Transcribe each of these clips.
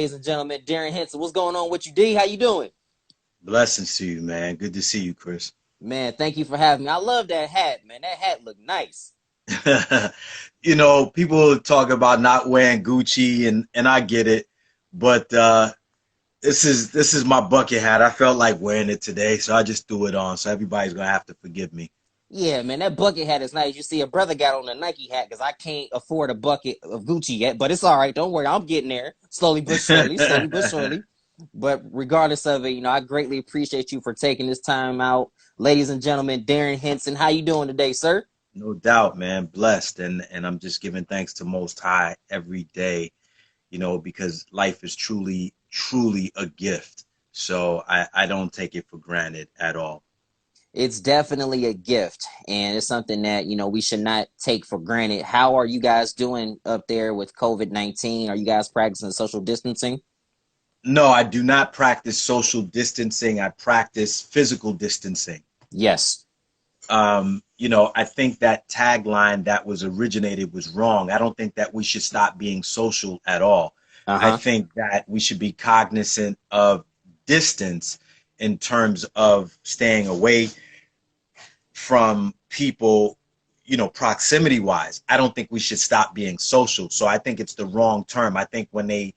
Ladies and gentlemen, Darrin Henson. What's going on with you, D? How you doing? Blessings to you, man. Good to see you, Chris. Man, thank you for having me. I love that hat, man. That hat look nice. People talk about not wearing Gucci, and I get it, but this is my bucket hat. I felt like wearing it today, so I just threw it on. So everybody's gonna have to forgive me. Yeah, man, that bucket hat is nice. You see, a brother got on a Nike hat because I can't afford a bucket of Gucci yet, but it's all right. Don't worry, I'm getting there slowly but surely, slowly but surely. But regardless of it, I greatly appreciate you for taking this time out. Ladies and gentlemen, Darrin Henson, how you doing today, sir? No doubt, man. Blessed, and I'm just giving thanks to Most High every day. Because life is truly, truly a gift. So I don't take it for granted at all. It's definitely a gift, and it's something that we should not take for granted. How are you guys doing up there with COVID-19? Are you guys practicing social distancing? No, I do not practice social distancing. I practice physical distancing. Yes. I think that tagline that was originated was wrong. I don't think that we should stop being social at all. I Uh-huh. think that we should be cognizant of distance in terms of staying away from people, proximity wise. I don't think we should stop being social. So I think it's the wrong term. I think when they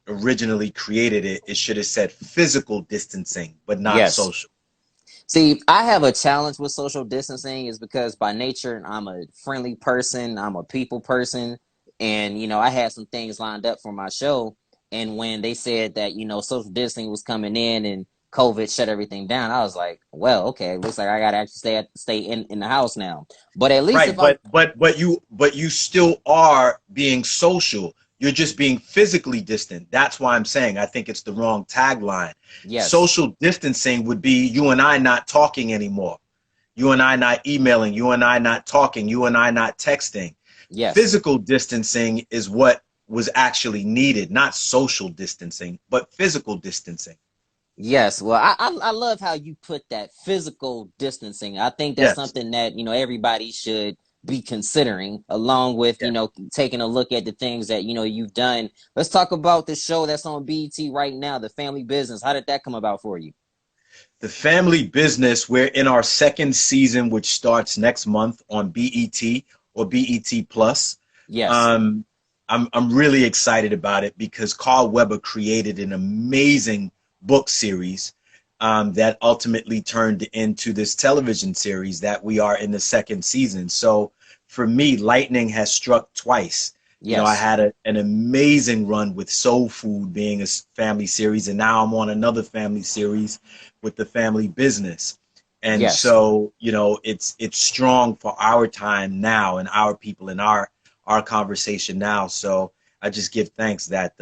originally created it, it should have said physical distancing, but not Yes. social. See, I have a challenge with social distancing is because by nature I'm a friendly person, I'm a people person, and I had some things lined up for my show, and when they said that social distancing was coming in and COVID shut everything down, I was like, well, okay, looks like I gotta actually stay in the house now. But at least Right, if I'm but you still are being social. You're just being physically distant. That's why I'm saying I think it's the wrong tagline. yes, Social distancing would be you and I not talking anymore. You and I not emailing, you and I not talking, you and I not texting. yes. Physical distancing is what was actually needed, not social distancing, but physical distancing. Yes, well, I love how you put that physical distancing. I think that's Yes. something that everybody should be considering, along with Yes. taking a look at the things that you've done. Let's talk about the show that's on BET right now, The Family Business. How did that come about for you? The family business, we're in our second season, which starts next month on BET or BET Plus. Yes, Um, I'm really excited about it because Carl Weber created an amazing book series that ultimately turned into this television series that we are in the second season. So for me, lightning has struck twice. I yes, had an amazing run with Soul Food being a family series, and now I'm on another family series with the family business. And yes. so, it's strong for our time now and our people and our conversation now. So I just give thanks that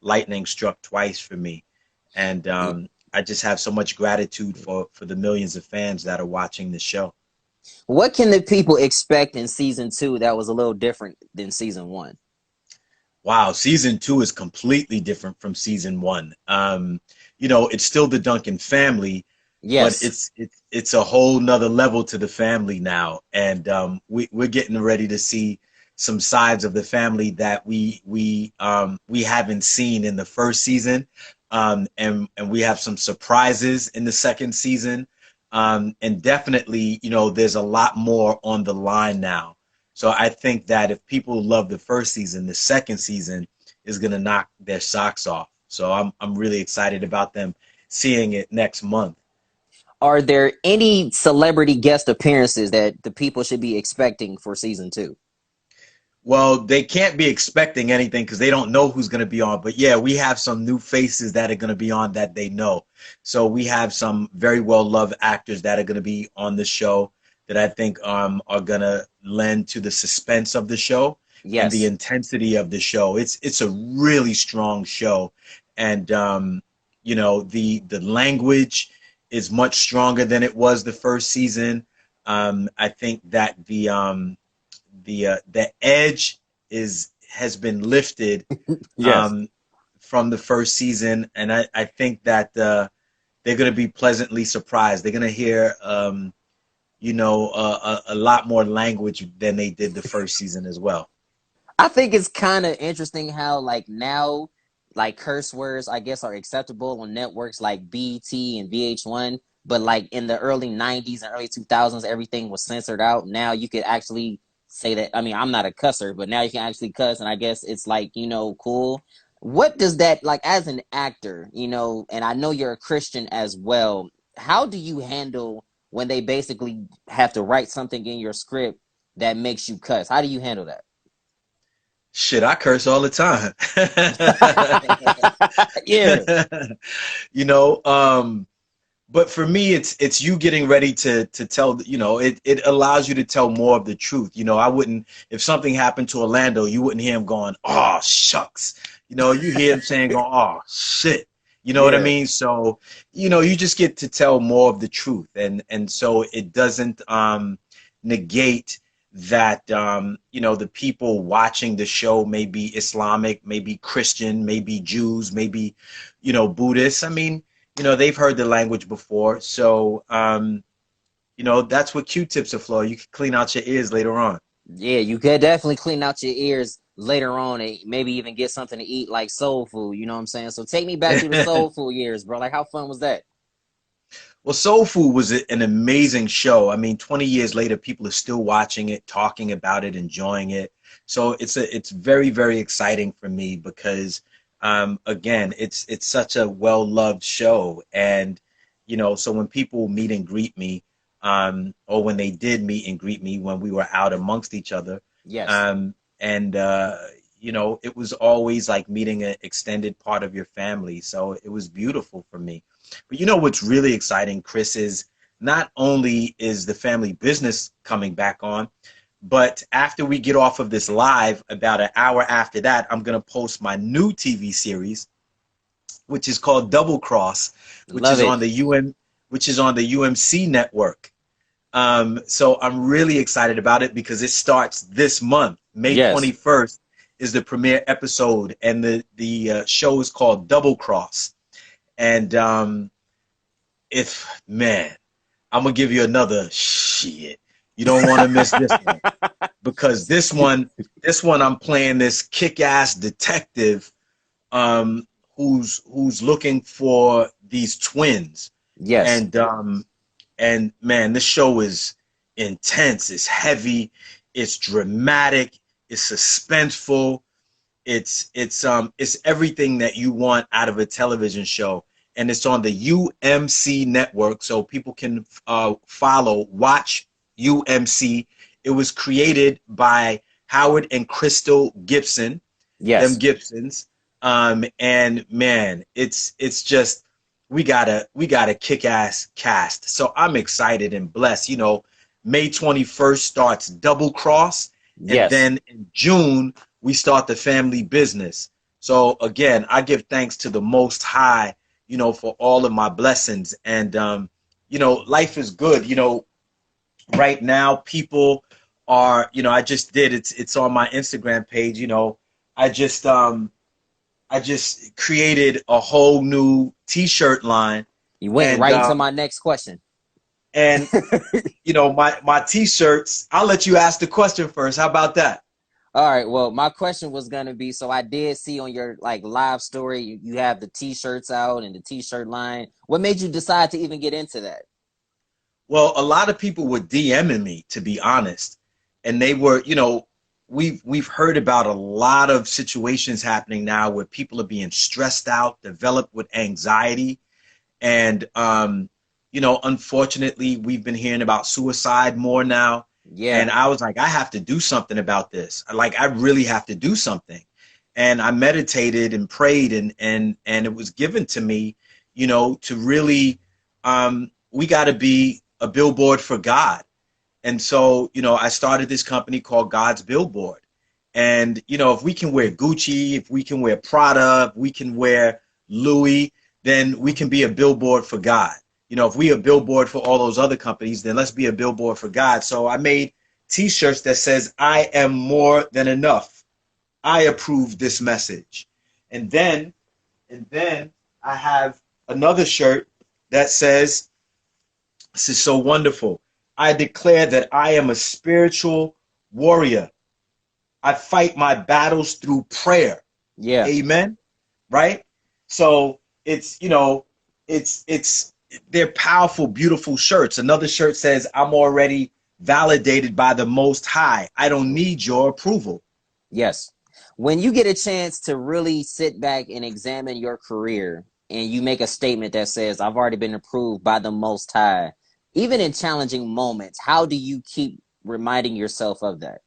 lightning struck twice for me, and I just have so much gratitude for the millions of fans that are watching the show. What can the people expect in season two that was a little different than season one? Wow, season two is completely different from season one. It's still the Duncan family, but Yes, it's a whole nother level to the family now, and we're getting ready to see some sides of the family that we haven't seen in the first season, and we have some surprises in the second season, and definitely there's a lot more on the line now. So I think that if people love the first season, the second season is gonna knock their socks off. So I'm really excited about them seeing it next month. are there any celebrity guest appearances that the people should be expecting for season two? Well, they can't be expecting anything because they don't know who's going to be on. But yeah, we have some new faces that are going to be on that they know. So we have some very well loved actors that are going to be on the show that I think are going to lend to the suspense of the show and the Yes. intensity of the show. It's a really strong show, and the language is much stronger than it was the first season. I think that the edge has been lifted Yes. um, from the first season, and I think that they're going to be pleasantly surprised. They're going to hear a lot more language than they did the first season as well. I think it's kind of interesting how like now, like curse words, I guess, are acceptable on networks like BET and VH1. But like in the early '90s and early 2000s, everything was censored out. Now you could actually say that. I mean, I'm not a cusser, but now you can actually cuss, and I guess it's like cool. What does that like as an actor, And I know you're a Christian as well. How do you handle when they basically have to write something in your script that makes you cuss? How do you handle that? Shit, I curse all the time. Yeah. You know, but for me, it's you getting ready to tell. It allows you to tell more of the truth. I wouldn't, if something happened to Orlando, you wouldn't hear him going, "Oh shucks." You hear him saying, "Oh shit." You know what I Yeah. mean? So, you just get to tell more of the truth, and so it doesn't negate that the people watching the show may be Islamic, maybe Christian, maybe Jews, maybe Buddhists. I mean, they've heard the language before. So, that's what Q-tips are for. You can clean out your ears later on. Yeah, you could definitely clean out your ears later on and maybe even get something to eat like soul food, you know what I'm saying? So take me back through the soul food years, bro. Like how fun was that? Well, Soul Food was an amazing show. I mean, 20 years later, people are still watching it, talking about it, enjoying it. So it's very, very exciting for me because again, it's such a well-loved show. And so when people meet and greet me, or when they did meet and greet me when we were out amongst each other, Yes. and it was always like meeting an extended part of your family. So it was beautiful for me. But what's really exciting, Chris, is not only is the family business coming back on, but after we get off of this live, about an hour after that, I'm going to post my new TV series, which is called Double Cross, which Love is it. on the UMC network. So I'm really excited about it because it starts this month. May Yes. 21st is the premiere episode, and the show is called Double Cross. And if man, I'm gonna give you another shit. You don't want to miss this one because this one I'm playing this kick-ass detective um, who's looking for these twins, Yes. and man, this show is intense. It's heavy. It's dramatic. It's suspenseful. It's everything that you want out of a television show, and it's on the UMC network, so people can watch UMC. It was created by Howard and Crystal Gibson, them Yes. Gibsons, and man, it's just we got a kick ass cast. So I'm excited and blessed. May 21st starts Double Cross, and Yes. then in June we start the family business. So again, I give thanks to the Most High, for all of my blessings. And life is good. Right now people are, I just did it's on my Instagram page. I just I just created a whole new T-shirt line, You went and right into my next question. and my T-shirts. I'll let you ask the question first. How about that? All right. Well, my question was gonna be, so I did see on your like live story, you have the t-shirts out and the t-shirt line. What made you decide to even get into that? Well, a lot of people were DMing me, to be honest, and they were, we've heard about a lot of situations happening now where people are being stressed out, developed with anxiety, and unfortunately, we've been hearing about suicide more now. Yeah. And I was like, I have to do something about this. Like, I really have to do something. And I meditated and prayed, and it was given to me, to really, we got to be a billboard for God. And so, I started this company called God's Billboard. And, if we can wear Gucci, if we can wear Prada, if we can wear Louis, then we can be a billboard for God. If we are a billboard for all those other companies, then let's be a billboard for God. So I made T-shirts that says, I am more than enough. I approve this message. And then I have another shirt that says, this is so wonderful. I declare that I am a spiritual warrior. I fight my battles through prayer. Yeah. Amen. Right? So it's, you know, it's they're powerful, beautiful shirts. Another shirt says, I'm already validated by the Most High. I don't need your approval. Yes. When you get a chance to really sit back and examine your career and you make a statement that says, I've already been approved by the Most High, even in challenging moments, how do you keep reminding yourself of that?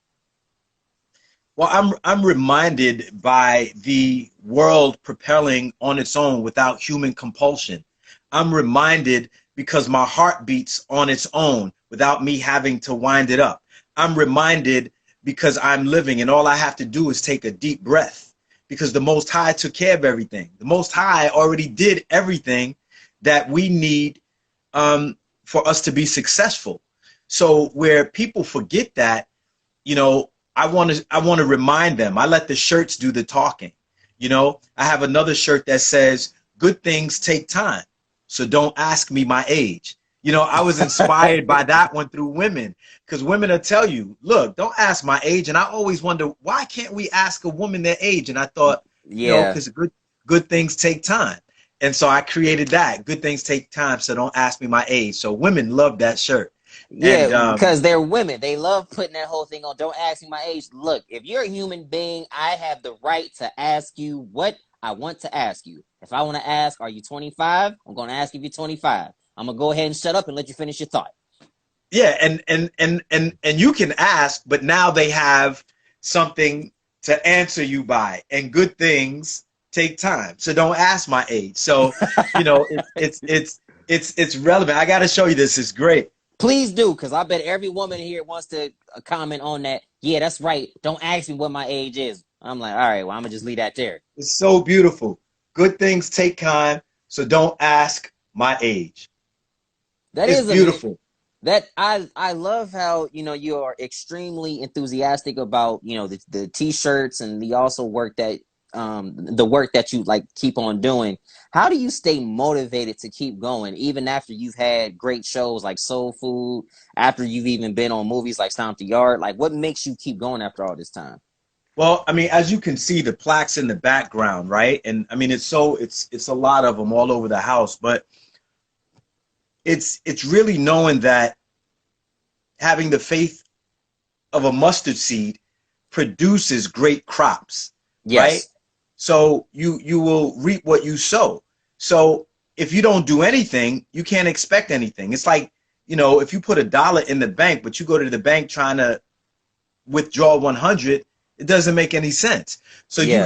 Well, I'm reminded by the world propelling on its own without human compulsion. I'm reminded because my heart beats on its own without me having to wind it up. I'm reminded because I'm living and all I have to do is take a deep breath because the Most High took care of everything. The Most High already did everything that we need for us to be successful. So where people forget that, you know, I want to remind them. I let the shirts do the talking. You know, I have another shirt that says, good things take time. So don't ask me my age. You know, I was inspired by that one through women because women will tell you, look, don't ask my age. And I always wonder, why can't we ask a woman their age? And I thought, you know, Yeah. because good things take time. And so I created that. Good things take time. So don't ask me my age. So women love that shirt. Yeah, And because they're women. They love putting that whole thing on. Don't ask me my age. Look, if you're a human being, I have the right to ask you what I want to ask you. If I want to ask, are you 25? I'm going to ask if you're 25. I'm going to go ahead and shut up and let you finish your thought. yeah, and you can ask, but now they have something to answer you by, and good things take time. So don't ask my age. So, you know, it's relevant. I got to show you this. It's great. Please do, because I bet every woman here wants to comment on that. Yeah, that's right. Don't ask me what my age is. I'm like, all right, well, I'm going to just leave that there. It's so beautiful. Good things take time. So don't ask my age. That It's is a beautiful. that I love how you are extremely enthusiastic about the t-shirts and the also work that the work that you like keep on doing. How do you stay motivated to keep going even after you've had great shows like Soul Food, after you've even been on movies like Stomp the Yard? Like, what makes you keep going after all this time? Well, I mean, as you can see, the plaques in the background, right? And I mean, it's a lot of them all over the house, but it's really knowing that having the faith of a mustard seed produces great crops, right? Yes. So you will reap what you sow. So if you don't do anything, you can't expect anything. It's like, you know, if you put $1 in the bank, but you go to the bank trying to withdraw 100, it doesn't make any sense. So Yeah.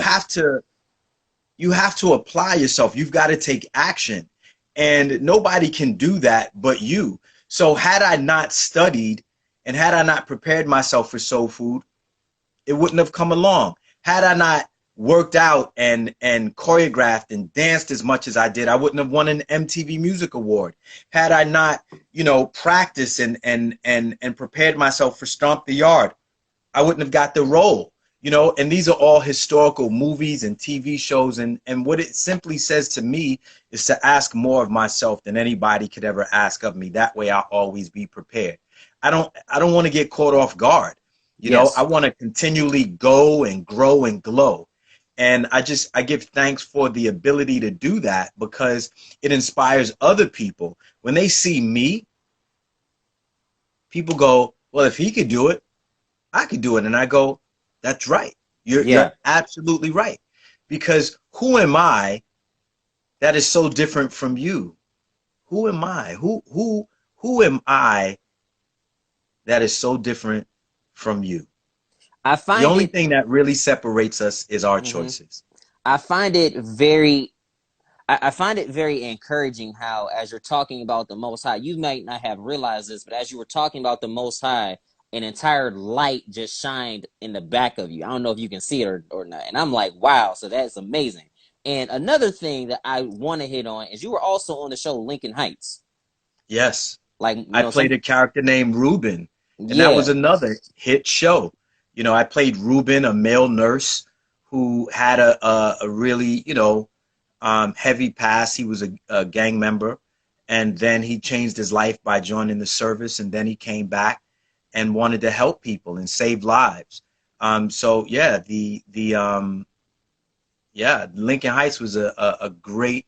you have to apply yourself. You've got to take action. And nobody can do that but you. So had I not studied and had I not prepared myself for soul food, it wouldn't have come along. Had I not worked out and choreographed and danced as much as I did, I wouldn't have won an MTV Music Award. Had I not, you know, practiced and prepared myself for Stomp the Yard, I wouldn't have got the role. You know, and these are all historical movies and TV shows, and what it simply says to me is to ask more of myself than anybody could ever ask of me. That way I'll always be prepared. I don't want to get caught off guard. You know, I Yes. want to continually go and grow and glow. And I give thanks for the ability to do that because it inspires other people. When they see me, people go, well, if he could do it, I could do it. And I go, that's right. You're Yeah. absolutely right. Because who am I that is so different from you? Who am I? Who am I that is so different from you? I The find only it thing that really separates us is our mhm. choices. I find it very I find it very encouraging how, as you're talking about the Most High, you might not have realized this, but as you were talking about the Most High, an entire light just shined in the back of you. I don't know if you can see it or not. And I'm like, wow, so that's amazing. And another thing that I want to hit on is you were also on the show Lincoln Heights. Yes. Like, I played some, a character named Ruben, and that was yeah, another hit show. You know, I played Ruben, a male nurse who had a really, you know, heavy past. He was a gang member, and then he changed his life by joining the service, and then he came back and wanted to help people and save lives. So yeah, yeah, Lincoln Heights was a great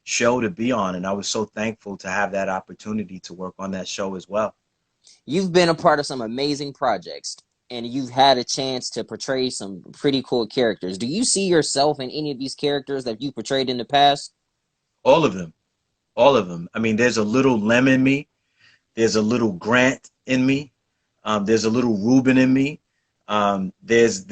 show to be on, and I was so thankful to have that opportunity to work on that show as well. You've been a part of some amazing projects and you've had a chance to portray some pretty cool characters. Do you see yourself in any of these characters that you portrayed in the past? All of them, all of them. I mean, there's a little Lem in me. There's a little Grant in me. There's a little Ruben in me. There's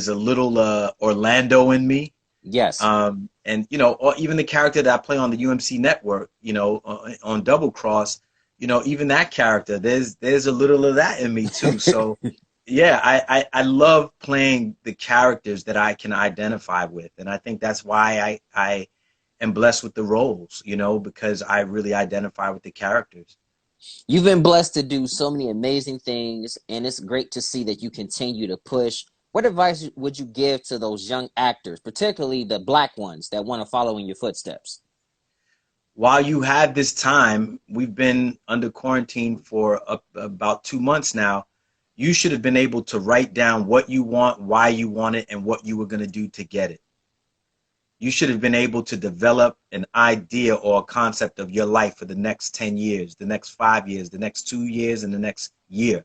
a little Orlando in me. Yes. And you know, or even the character that I play on the UMC network, you know, on Double Cross, you know, even that character, there's a little of that in me too. So yeah, I love playing the characters that I can identify with, and I think that's why I am blessed with the roles, you know, because I really identify with the characters. You've been blessed to do so many amazing things, and it's great to see that you continue to push. What advice would you give to those young actors, particularly the black ones that want to follow in your footsteps? While you have this time, we've been under quarantine for about 2 months now. You should have been able to write down what you want, why you want it, and what you were going to do to get it. You should have been able to develop an idea or a concept of your life for the next 10 years, the next 5 years, the next 2 years, and the next year.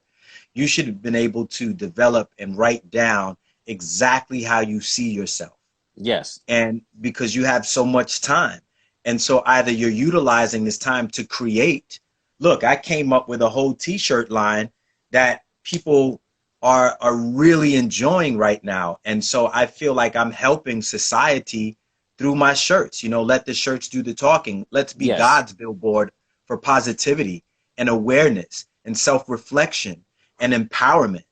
You should have been able to develop and write down exactly how you see yourself. Yes. And because you have so much time. And so either you're utilizing this time to create. Look, I came up with a whole t-shirt line that people are really enjoying right now. And so I feel like I'm helping society through my shirts. You know, let the shirts do the talking. Let's be Yes. God's billboard for positivity and awareness and self-reflection and empowerment.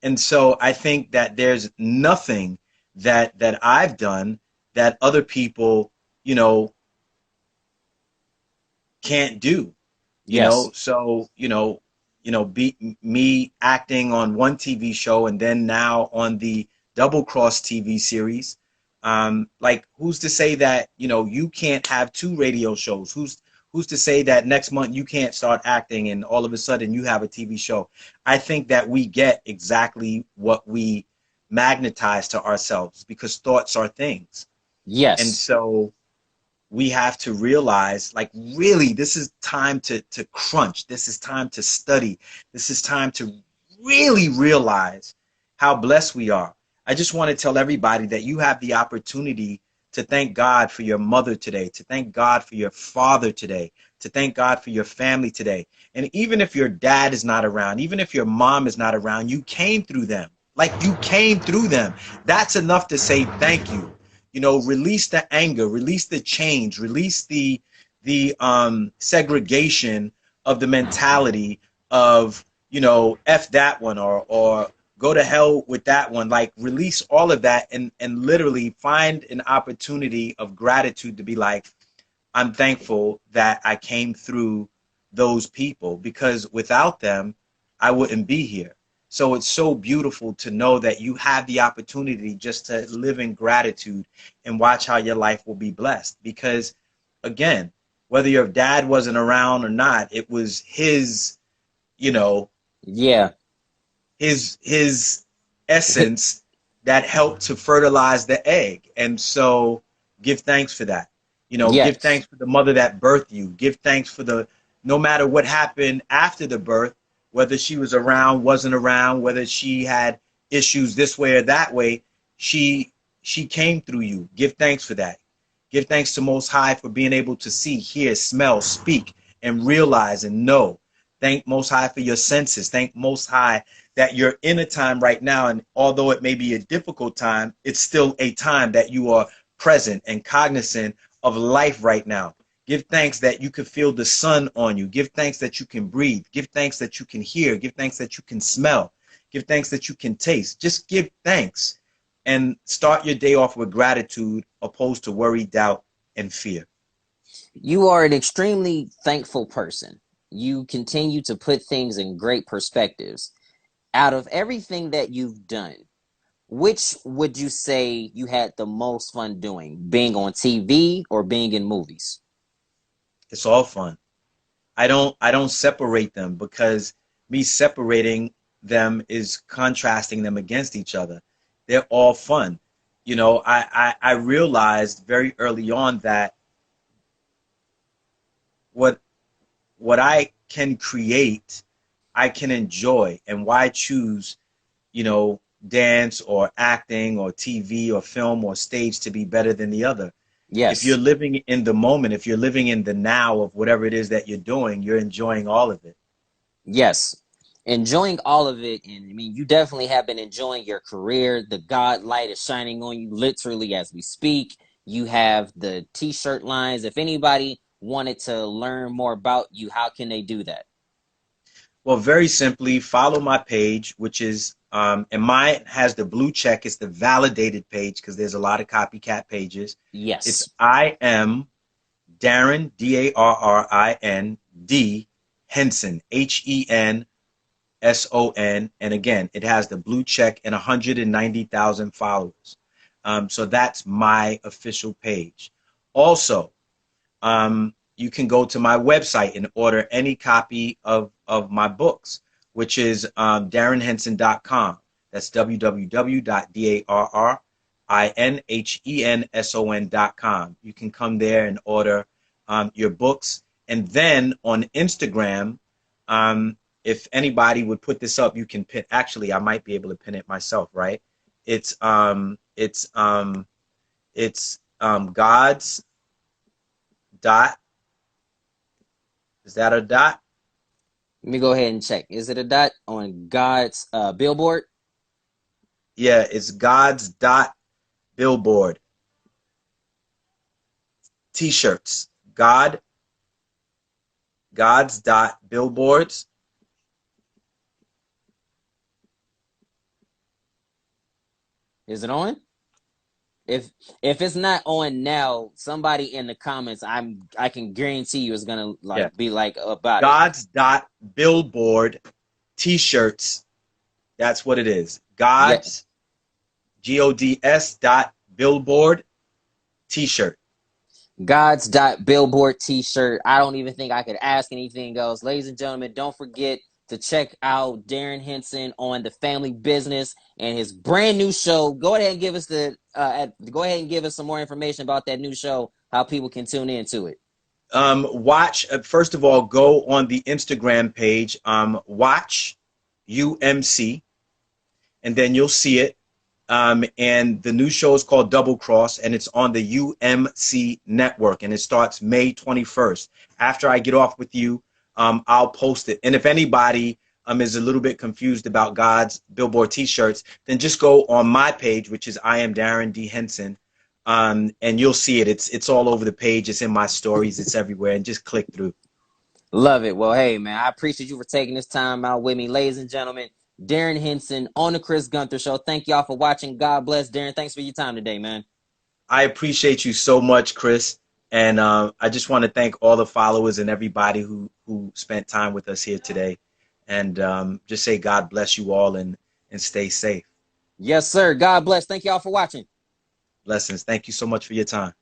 And so I think that there's nothing that I've done that other people, you know, can't do. You know, Yes. so be me acting on one TV show and then now on the Double Cross TV series. Like, who's to say that, you know, you can't have two radio shows? Who's to say that next month you can't start acting and all of a sudden you have a TV show? I think that we get exactly what we magnetize to ourselves because thoughts are things. And Yes. so we have to realize, like, really, this is time to crunch. This is time to study. This is time to really realize how blessed we are. I just want to tell everybody that you have the opportunity to thank God for your mother today, to thank God for your father today, to thank God for your family today. And even if your dad is not around, even if your mom is not around, you came through them. Like, you came through them. That's enough to say thank you. You know, release the anger, release the change, release the segregation of the mentality of, you know, F that one or go to hell with that one. Like, release all of that and literally find an opportunity of gratitude to be like, I'm thankful that I came through those people because without them, I wouldn't be here. So it's so beautiful to know that you have the opportunity just to live in gratitude and watch how your life will be blessed. Because again, whether your dad wasn't around or not, it was his, you know, Yeah. his essence that helped to fertilize the egg. And so give thanks for that. You know, give Yes. thanks for the mother that birthed you. Give thanks for the, no matter what happened after the birth, whether she was around, wasn't around, whether she had issues this way or that way, she came through you. Give thanks for that. Give thanks to Most High for being able to see, hear, smell, speak, and realize and know. Thank Most High for your senses. Thank Most High that you're in a time right now, and although it may be a difficult time, it's still a time that you are present and cognizant of life right now. Give thanks that you can feel the sun on you. Give thanks that you can breathe. Give thanks that you can hear. Give thanks that you can smell. Give thanks that you can taste. Just give thanks and start your day off with gratitude opposed to worry, doubt, and fear. You are an extremely thankful person. You continue to put things in great perspectives. Out of everything that you've done, which would you say you had the most fun doing? Being on TV or being in movies? It's all fun. I don't separate them because me separating them is contrasting them against each other. They're all fun. You know, I realized very early on that what what I can create, I can enjoy. And why choose, you know, dance or acting or TV or film or stage to be better than the other? If you're Yes. living in the moment, if you're living in the now of whatever it is that you're doing, you're enjoying all of it. Yes. Enjoying all of it. And I mean, you definitely have been enjoying your career. The God light is shining on you literally as we speak. You have the t-shirt lines. If anybody wanted to learn more about you, how can they do that? Well, very simply, follow my page, which is, and mine has the blue check. It's the validated page because there's a lot of copycat pages. It's Yes. I am Darrin, Darrin, D, Henson, Henson. And again, it has the blue check and 190,000 followers. So that's my official page. Also, you can go to my website and order any copy of my books, which is darrinhenson.com. That's www.darrinhenson.com. You can come there and order your books. And then on Instagram, if anybody would put this up, you can pin. Actually, I might be able to pin it myself, right? It's God's dot. Is that a dot? Let me go ahead and check. Is it a dot on God's billboard? Yeah, it's God's dot billboard t-shirts. God's dot billboards. Is it on? If if it's not on now, somebody in the comments, I can guarantee you is gonna Yeah. like be like about it. God's dot billboard t-shirts. That's what it is. Yeah, God's Gods dot billboard t-shirt. God's dot billboard t-shirt. I don't even think I could ask anything else. Ladies and gentlemen, don't forget to check out Darrin Henson on the family business and his brand new show. Go ahead and give us go ahead and give us some more information about that new show, how people can tune into it. Watch, first of all, go on the Instagram page, watch UMC, and then you'll see it. And the new show is called Double Cross, and it's on the UMC network, and it starts May 21st. After I get off with you, I'll post it. And if anybody is a little bit confused about God's Billboard t-shirts, then just go on my page, which is I am Darrin D. Henson, and you'll see it. It's all over the page. It's in my stories. It's everywhere. And just click through. Love it. Well, hey, man, I appreciate you for taking this time out with me. Ladies and gentlemen, Darrin Henson on the Chris Gunther Show. Thank y'all for watching. God bless. Darrin, thanks for your time today, man. I appreciate you so much, Chris. And I just want to thank all the followers and everybody who spent time with us here today. And just say God bless you all and stay safe. Yes, sir. God bless. Thank y'all for watching. Blessings. Thank you so much for your time.